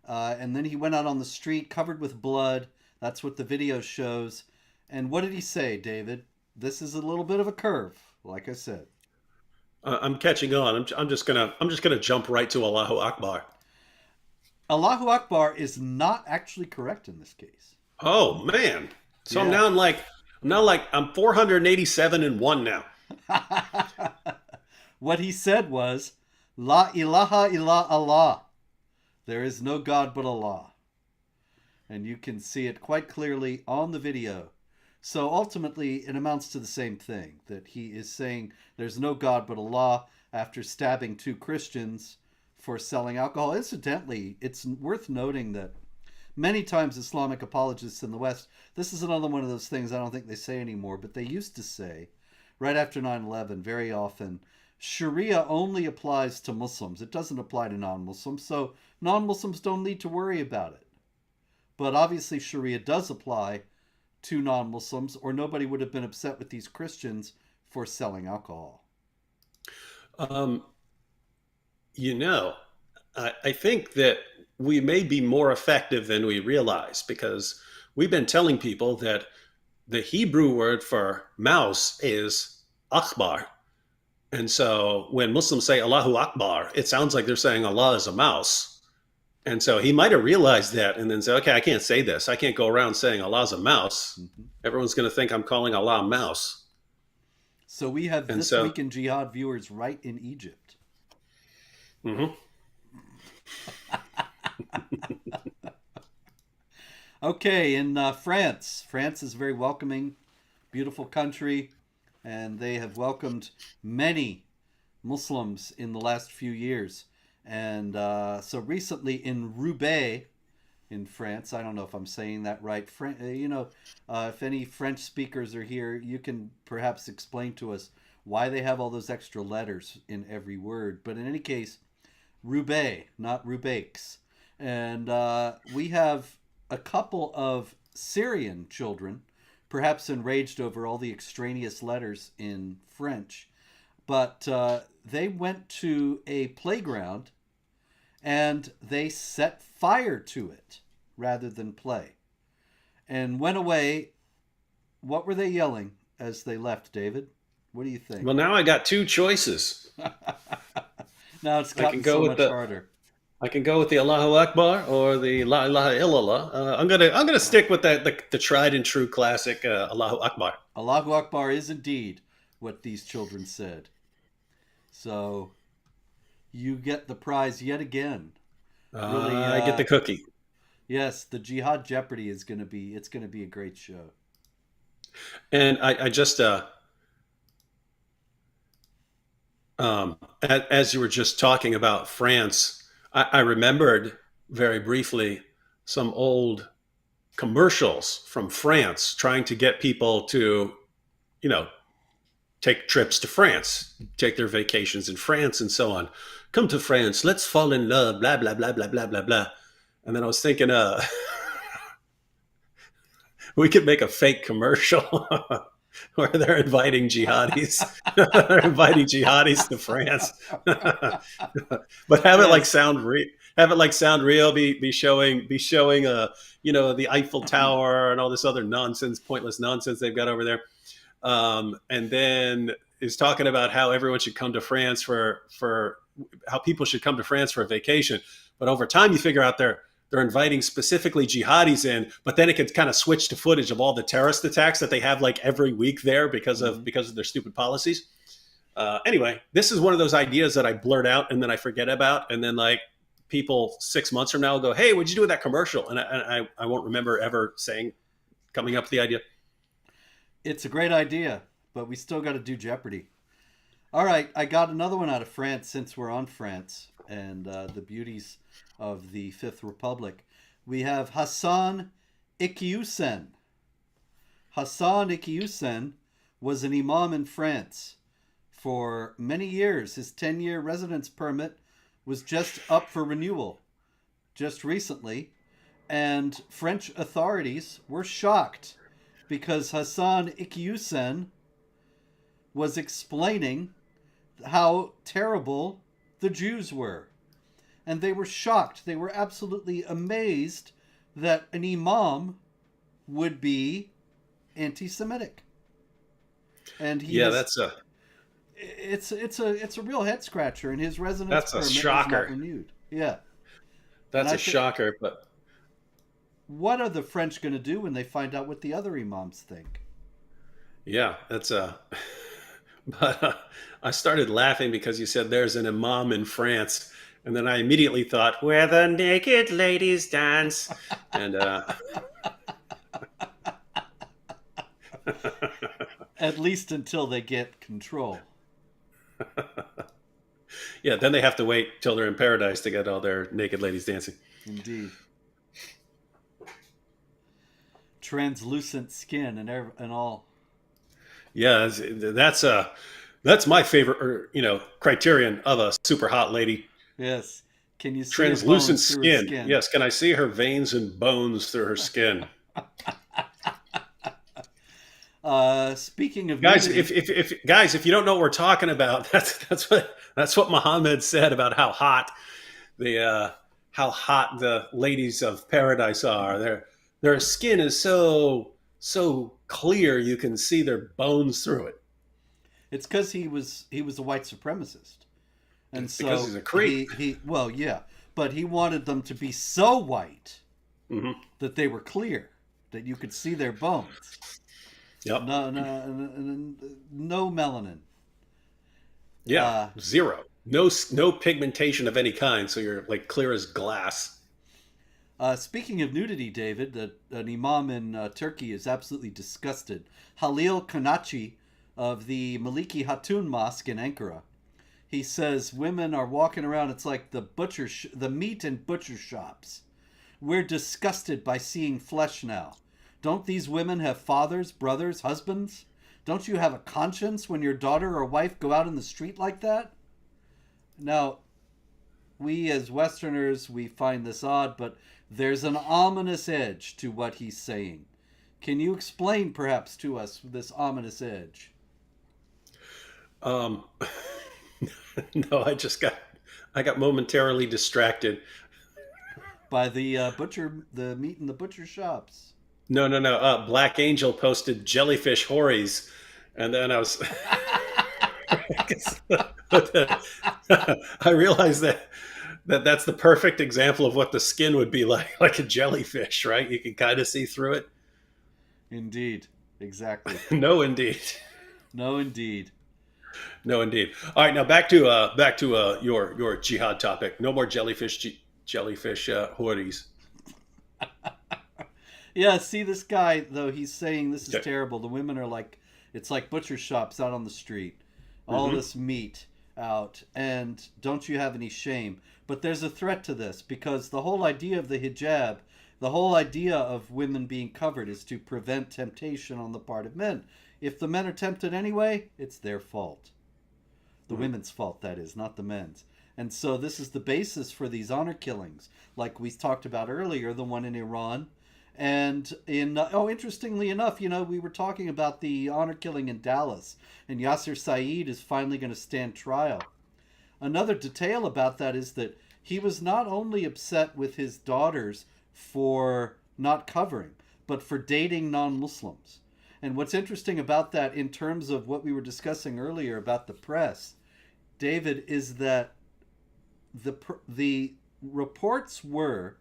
And then he went out on the street covered with blood. That's what the video shows. And what did he say, David? This is a little bit of a curve, like I said. I'm catching on. I'm just gonna jump right to Allahu Akbar. Allahu Akbar is not actually correct in this case. Oh man! So Yeah. I'm 487 and one now. What he said was, La ilaha illa Allah. There is no God but Allah. And you can see it quite clearly on the video. So ultimately, it amounts to the same thing, that he is saying there's no God but Allah after stabbing two Christians for selling alcohol. Incidentally, it's worth noting that many times Islamic apologists in the West, this is another one of those things I don't think they say anymore, but they used to say, right after 9/11, very often, Sharia only applies to Muslims. It doesn't apply to non-Muslims, so non-Muslims don't need to worry about it. But obviously Sharia does apply to non-Muslims, or nobody would have been upset with these Christians for selling alcohol. Um, you know, I think that we may be more effective than we realize because we've been telling people that the Hebrew word for mouse is Akbar. And so when Muslims say Allahu Akbar, it sounds like they're saying Allah is a mouse. And so he might have realized that and then say, okay, I can't say this. I can't go around saying Allah's a mouse. Mhm. Everyone's going to think I'm calling Allah a mouse. So we have And This so, Week in Jihad viewers right in Egypt. mhm. Okay, in France. France is a very welcoming, beautiful country, and they have welcomed many Muslims in the last few years. And so recently in Roubaix, in France, I don't know if I'm saying that right. If any French speakers are here, you can perhaps explain to us why they have all those extra letters in every word. But in any case, Roubaix, not Roubaix. And we have a couple of Syrian children, perhaps enraged over all the extraneous letters in French. But they went to a playground and they set fire to it rather than play and went away. What were they yelling as they left, David? What do you think? Well, now I got two choices. Now it's I can gotten go so with much harder. I can go with the Allahu Akbar or the La ilaha illallah. I'm gonna stick with the tried and true classic Allahu Akbar. Allahu Akbar is indeed what these children said. So you get the prize yet again. Really, I get the cookie. yes, the Jihad Jeopardy is it's going to be a great show. And I just as you were just talking about France, I remembered very briefly some old commercials from France trying to get people to, you know, take trips to France, take their vacations in France and so on. Come to France, let's fall in love, blah, blah, blah, blah, blah, blah, blah. And then I was thinking, we could make a fake commercial where they're inviting jihadis. They're inviting jihadis to France. But Yes. have it like sound real, be showing the Eiffel Tower and all this other nonsense, pointless nonsense they've got over there. And then is talking about how everyone should come to France for how people should come to France for a vacation. But over time, you figure out they're inviting specifically jihadis in, but then it could kind of switch to footage of all the terrorist attacks that they have like every week there Mhm. because of their stupid policies. Anyway, this is one of those ideas that I blurt out and then I forget about, and then like people 6 months from now will go, "Hey, what'd you do with that commercial?" And I won't remember ever coming up with the idea. It's a great idea, but we still got to do Jeopardy. All right, I got another one out of France since we're on France and the beauties of the Fifth Republic. We have Hassan Iqiyoussen. Hassan Iqiyoussen was an imam in France for many years. His 10-year residence permit was just up for renewal just recently, and French authorities were shocked because Hassan Iqiyoussen was explaining how terrible the Jews were. And they were shocked. They were absolutely amazed that an imam would be anti-Semitic. And Yeah, that's a it's a real head scratcher, and his residence that's a permit was shocker. not renewed. Yeah. That's a shocker, but what are the French going to do when they find out what the other imams think? yeah, that's a. But I started laughing because you said there's an imam in France, and then I immediately thought where the naked ladies dance, and At least until they get control. yeah, then they have to wait till they're in paradise to get all their naked ladies dancing. Indeed. Translucent skin and all. Yeah, that's my favorite, criterion of a super hot lady. Yes. Can you see Translucent her bones through her skin. Yes, can I see her veins and bones through her skin? Speaking of Guys, nudity, if you don't know what we're talking about, that's what Muhammad said about how hot the ladies of paradise are. Their skin is so clear you can see their bones through it. it's because he was a white supremacist, and It's so because he's a creep. he well yeah, but he wanted them to be so white Hmm. that they were clear, that you could see their bones. Yep. No melanin. Yeah. Uh, Zero. No pigmentation of any kind. So you're like clear as glass. Speaking of nudity, David, an imam in Turkey is absolutely disgusted. Halil Konachi of the Maliki Hatun Mosque in Ankara. He says women are walking around. It's like the meat and butcher shops. We're disgusted by seeing flesh now. Don't these women have fathers, brothers, husbands? Don't you have a conscience when your daughter or wife go out in the street like that? Now, we as Westerners, we find this odd, but there's an ominous edge to what he's saying. Can you explain perhaps to us this ominous edge? Um, no, I got momentarily distracted. By the meat in the butcher shops. No. Black Angel posted jellyfish hories, and then I was. I realized that's the perfect example of what the skin would be like a jellyfish, right? You can kind of see through it. Indeed, exactly. No, indeed. No, indeed. No, indeed. All right, now back to your jihad topic. No more jellyfish hoodies. Yeah, see this guy though. He's saying this is Okay. terrible. The women are like, it's like butcher shops out on the street. All Mhm. this meat out, and don't you have any shame? But there's a threat to this because the whole idea of the hijab, the whole idea of women being covered is to prevent temptation on the part of men. If the men are tempted anyway, it's their fault. The women's fault, that is, not the men's. And so this is the basis for these honor killings, like we talked about earlier, the one in Iran. And interestingly enough, we were talking about the honor killing in Dallas, and Yasser Saeed is finally going to stand trial. Another detail about that is that he was not only upset with his daughters for not covering, but for dating non-Muslims. And what's interesting about that, in terms of what we were discussing earlier about the press, David, is that the reports were,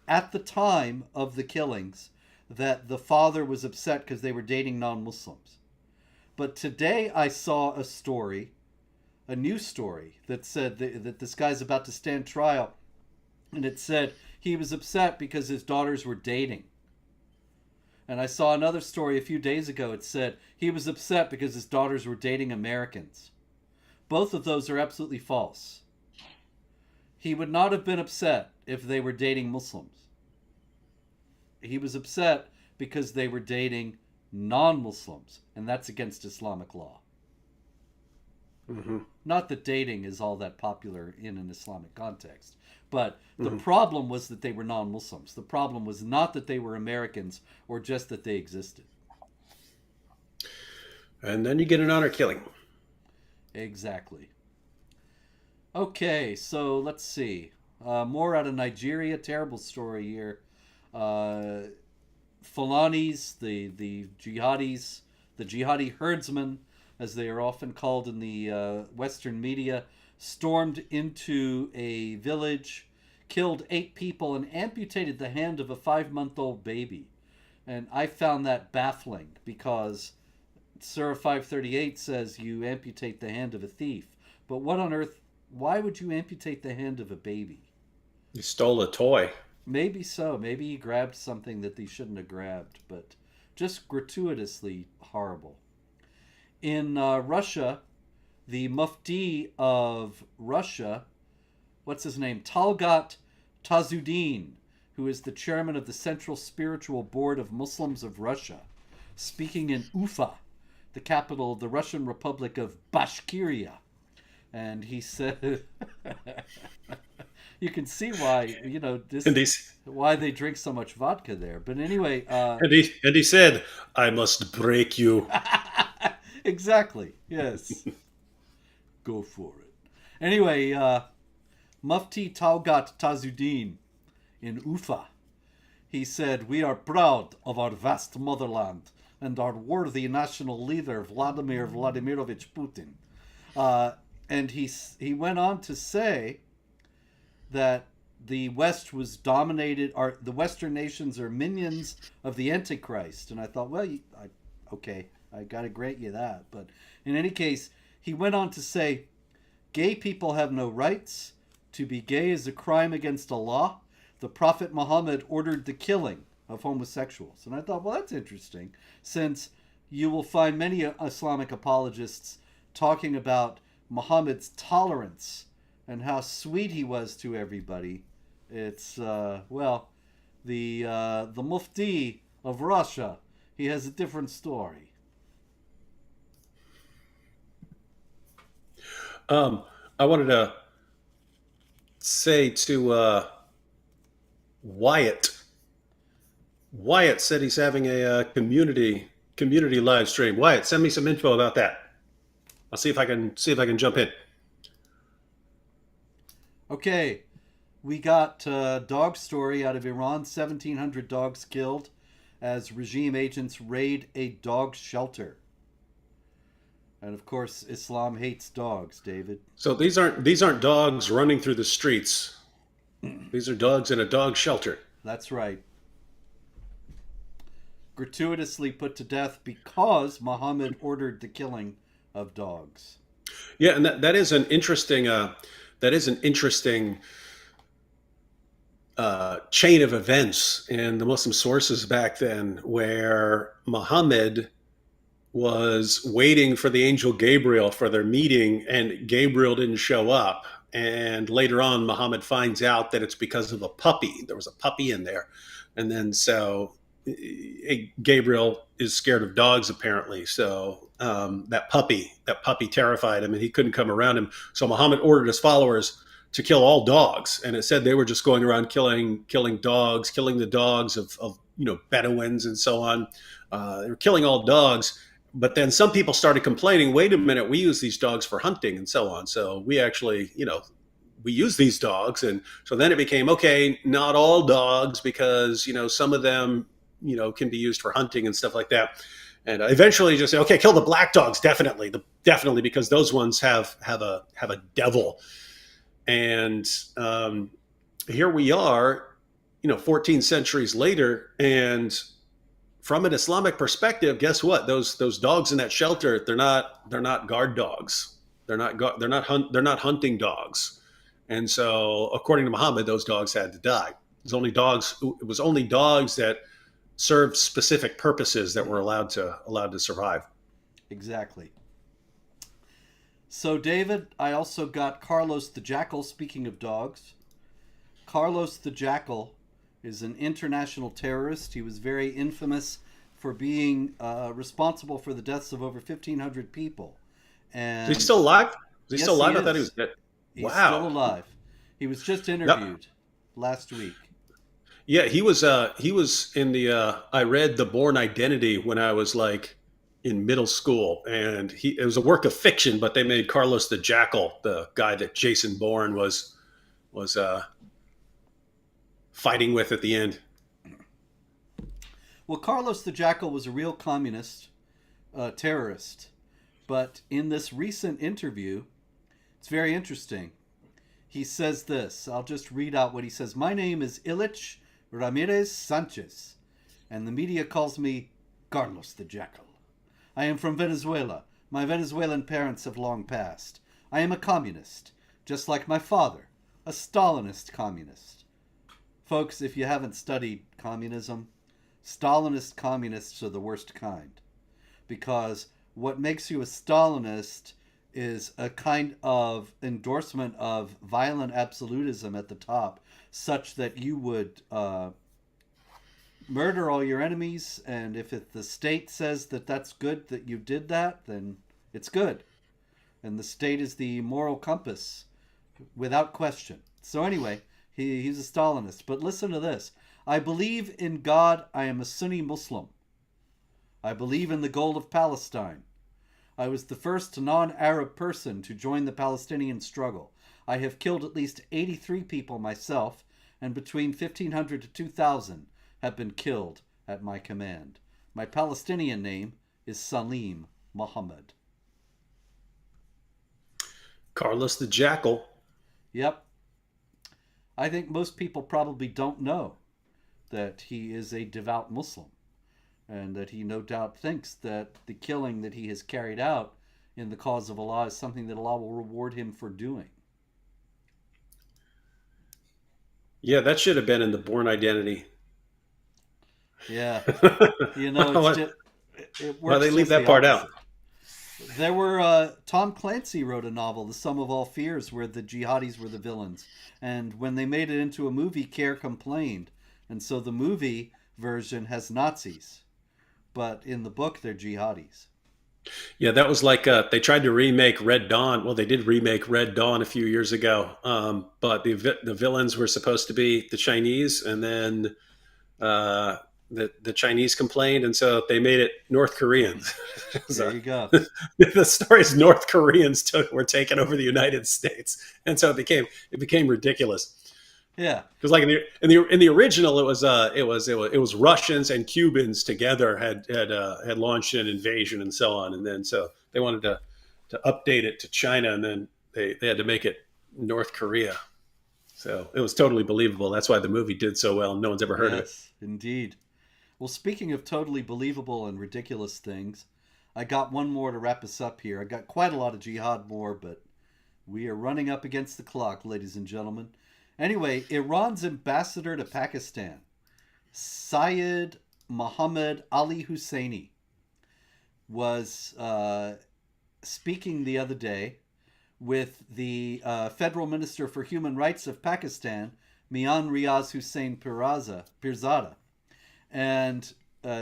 at the time of the killings, that the father was upset because they were dating non-Muslims. But today I saw a news story, that said that this guy's about to stand trial, and it said he was upset because his daughters were dating. And I saw another story a few days ago. It said he was upset because his daughters were dating Americans. Both of those are absolutely false. He would not have been upset if they were dating Muslims. He was upset because they were dating non-Muslims, and that's against Islamic law. Mm-hmm. Not that dating is all that popular in an Islamic context, but the problem was that they were non-Muslims. The problem was not that they were Americans or just that they existed. And then you get an honor killing. Exactly. Okay, so let's see. More out of Nigeria. Terrible story here. Fulanis, the jihadis, the jihadi herdsmen, as they are often called in the Western media, stormed into a village, killed 8 people, and amputated the hand of a 5-month-old baby. And I found that baffling because Surah 538 says you amputate the hand of a thief. But what on earth, why would you amputate the hand of a baby? You stole a toy. Maybe so. Maybe he grabbed something that he shouldn't have grabbed, but just gratuitously horrible. In Russia, the Mufti of Russia, what's his name? Talgat Tazuddin, who is the chairman of the Central Spiritual Board of Muslims of Russia, speaking in Ufa, the capital of the Russian Republic of Bashkiria. And he said, you can see why, why they drink so much vodka there. But anyway. And he said, I must break you. Exactly. Yes. Go for it. Anyway, Mufti Talgat Tazuddin in Ufa, he said, we are proud of our vast motherland and our worthy national leader, Vladimir Vladimirovich Putin. And he went on to say that the West was dominated, or the Western nations are minions of the Antichrist. And I thought, well, okay, I got to grant you that. But in any case, he went on to say, gay people have no rights. To be gay is a crime against Allah. The Prophet Muhammad ordered the killing of homosexuals. And I thought, well, that's interesting, since you will find many Islamic apologists talking about Muhammad's tolerance and how sweet he was to everybody. It's, the Mufti of Russia, he has a different story. I wanted to say to Wyatt. Wyatt said he's having a community live stream. Wyatt, send me some info about that. I'll see if I can jump in. Okay, we got a dog story out of Iran. 1,700 dogs killed as regime agents raid a dog shelter. And of course, Islam hates dogs, David. So these aren't dogs running through the streets. These are dogs in a dog shelter. That's right. Gratuitously put to death because Muhammad ordered the killing of dogs. Yeah, and that is an interesting chain of events in the Muslim sources back then, where Muhammad was waiting for the angel Gabriel for their meeting, and Gabriel didn't show up. And later on, Muhammad finds out that it's because of a puppy. There was a puppy in there. And then so Gabriel is scared of dogs, apparently. So that puppy terrified him, and he couldn't come around him. So Muhammad ordered his followers to kill all dogs. And it said they were just going around killing dogs, killing the dogs of Bedouins and so on. They were killing all dogs. But then some people started complaining, wait a minute, we use these dogs for hunting and so on. So we actually, we use these dogs. And so then it became, okay, not all dogs, because, some of them, can be used for hunting and stuff like that. And eventually just say, okay, kill the black dogs, definitely, because those ones have a devil. And here we are, 14 centuries later, and from an Islamic perspective, guess what? Those dogs in that shelter, they're not guard dogs. They're not hunting dogs. And so, according to Muhammad, those dogs had to die. It was only dogs that served specific purposes that were allowed to survive. Exactly. So, David, I also got Carlos the Jackal. Speaking of dogs, Carlos the Jackal is an international terrorist. He was very infamous for being responsible for the deaths of over 1,500 people. Is he And still alive? Is he still yes, he alive? I thought he was is. dead. He's still Wow. alive. He was just Yep. interviewed last week. Yeah, he was in the I read The Born Identity when I was like in middle school, and he it was a work of fiction, but they made Carlos the Jackal, the guy that Jason Bourne was fighting with at the end. Well, Carlos the Jackal was a real communist terrorist. But in this recent interview, it's very interesting. He says this. I'll just read out what he says. My name is Ilich Ramirez Sanchez, and the media calls me Carlos the Jackal. I am from Venezuela. My Venezuelan parents have long passed. I am a communist, just like my father, a Stalinist communist. Folks, if you haven't studied communism, Stalinist communists are the worst kind. Because what makes you a Stalinist is a kind of endorsement of violent absolutism at the top, such that you would murder all your enemies, and if the state says that that's good that you did that, then it's good. And the state is the moral compass, without question. So anyway, he's a Stalinist. But listen to this. I believe in God. I am a Sunni Muslim. I believe in the goal of Palestine. I was the first non-Arab person to join the Palestinian struggle. I have killed at least 83 people myself, and between 1,500 to 2,000 have been killed at my command. My Palestinian name is Salim Muhammad. Carlos the Jackal. Yep. I think most people probably don't know that he is a devout Muslim, and that he no doubt thinks that the killing that he has carried out in the cause of Allah is something that Allah will reward him for doing. Yeah, that should have been in The Born Identity. Yeah, it's Why just it they works leave just that the part out? opposite. There were Tom Clancy wrote a novel, The Sum of All Fears, where the jihadis were the villains, and when they made it into a movie, Care complained, and so the movie version has Nazis, but in the book they're jihadis. Yeah, that was like they tried to remake Red Dawn. Well, they did remake Red Dawn a few years ago, but the villains were supposed to be the Chinese, and then the Chinese complained, and so they made it North Koreans. There So you go. the story is North Koreans were taking over the United States, and so it became ridiculous. Yeah, Because like in the original, it was Russians and Cubans together had launched an invasion and so on, and then so they wanted to update it to China, and then they had to make it North Korea. So it was totally believable. That's why the movie did so well. No one's ever heard of it. yes, indeed. Well, speaking of totally believable and ridiculous things, I got one more to wrap us up here. I got quite a lot of jihad more, but we are running up against the clock, ladies and gentlemen. Anyway, Iran's ambassador to Pakistan, Syed Mohammed Ali Husseini, was speaking the other day with the Federal Minister for Human Rights of Pakistan, Mian Riaz Hussein Pirzada. And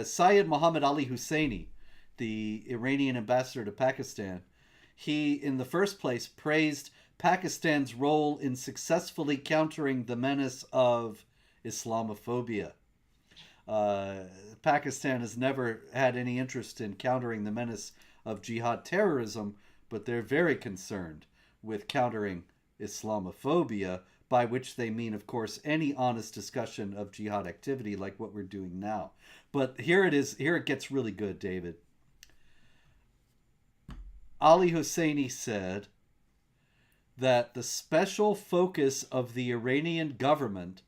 Syed Mohammed Ali Husseini, the Iranian ambassador to Pakistan, he, in the first place, praised Pakistan's role in successfully countering the menace of Islamophobia. Pakistan has never had any interest in countering the menace of jihad terrorism, but they're very concerned with countering Islamophobia, by which they mean, of course, any honest discussion of jihad activity like what we're doing now. But here it is. Here it gets really good, David. Ali Husseini said that the special focus of the Iranian government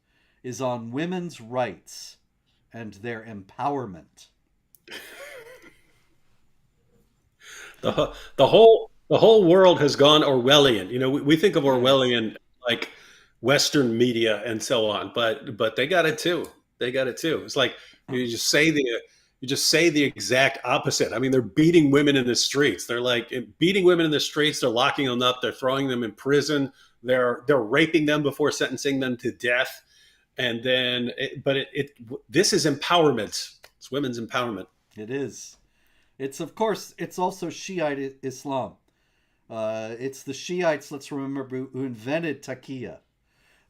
is on women's rights and their empowerment. The whole world has gone Orwellian. We think of Orwellian like Western media and so on, but they got it too. They got it too. It's like you just say you just say the exact opposite. I mean, they're beating women in the streets. They're like beating women in the streets. They're locking them up. They're throwing them in prison. They're raping them before sentencing them to death. And then, this is empowerment. It's women's empowerment. It is. It's, of course, it's also Shiite Islam. It's the Shiites, let's remember, who invented taqiyya.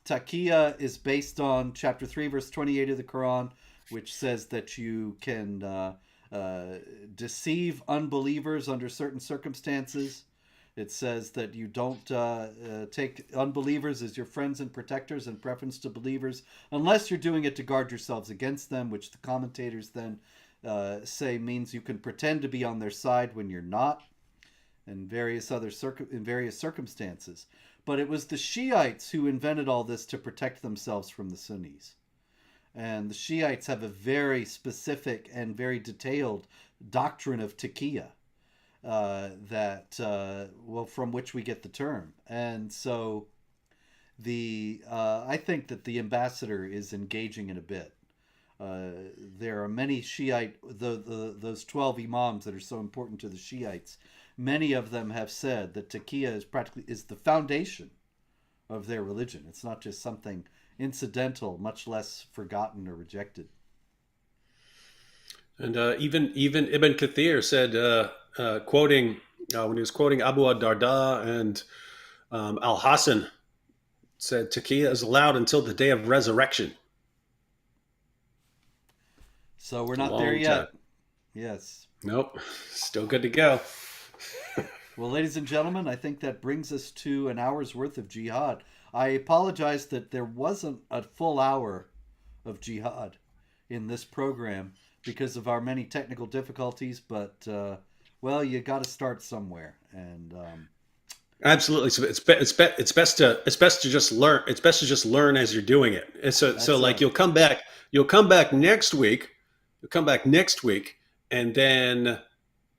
Taqiyya is based on chapter 3, verse 28 of the Quran, which says that you can deceive unbelievers under certain circumstances. It says that you don't take unbelievers as your friends and protectors in preference to believers, unless you're doing it to guard yourselves against them, which the commentators then say means you can pretend to be on their side when you're not, and various other in various circumstances. But it was the Shiites who invented all this to protect themselves from the Sunnis. And the Shiites have a very specific and very detailed doctrine of taqiyya from which we get the term. And so I think that the ambassador is engaging in a bit. There are many Shiite, those 12 imams that are so important to the Shiites. Many of them have said that taqiyya is the foundation of their religion. It's not just something incidental, much less forgotten or rejected. And even Ibn Kathir said, quoting when he was quoting Abu ad-Darda and Al-Hasan, said taqiyya is allowed until the day of resurrection. So we're not there yet. Yes. Nope. Still good to go. Well, ladies and gentlemen, I think that brings us to an hour's worth of Jihad. I apologize that there wasn't a full hour of Jihad in this program because of our many technical difficulties, but well, you got to start somewhere, and absolutely. So it's best to just learn. It's best to just learn as you're doing it. And so like you'll come back next week. You'll come back next week, and then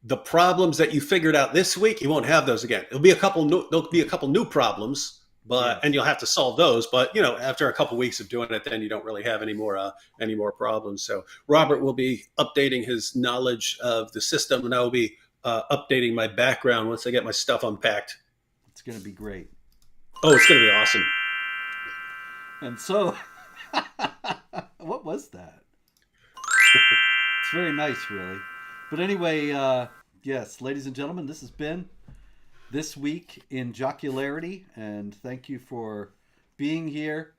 the problems that you figured out this week, you won't have those again. There'll be a couple new problems, but and you'll have to solve those. But after a couple weeks of doing it, then you don't really have any more problems. So Robert will be updating his knowledge of the system, and I will be updating my background once I get my stuff unpacked. It's going to be great. Oh, it's going to be awesome. And so, what was that? It's very nice, really. But anyway, yes, ladies and gentlemen, this has been This Week in Jocularity, and thank you for being here.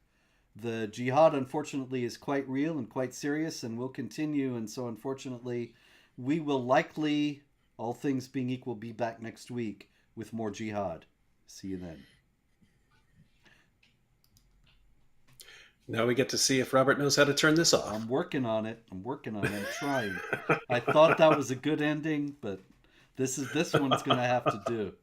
The jihad, unfortunately, is quite real and quite serious and will continue, and so unfortunately, we will likely, all things being equal, be back next week with more jihad. See you then. Now we get to see if Robert knows how to turn this off. I'm working on it. I'm trying. I thought that was a good ending, but this one's going to have to do.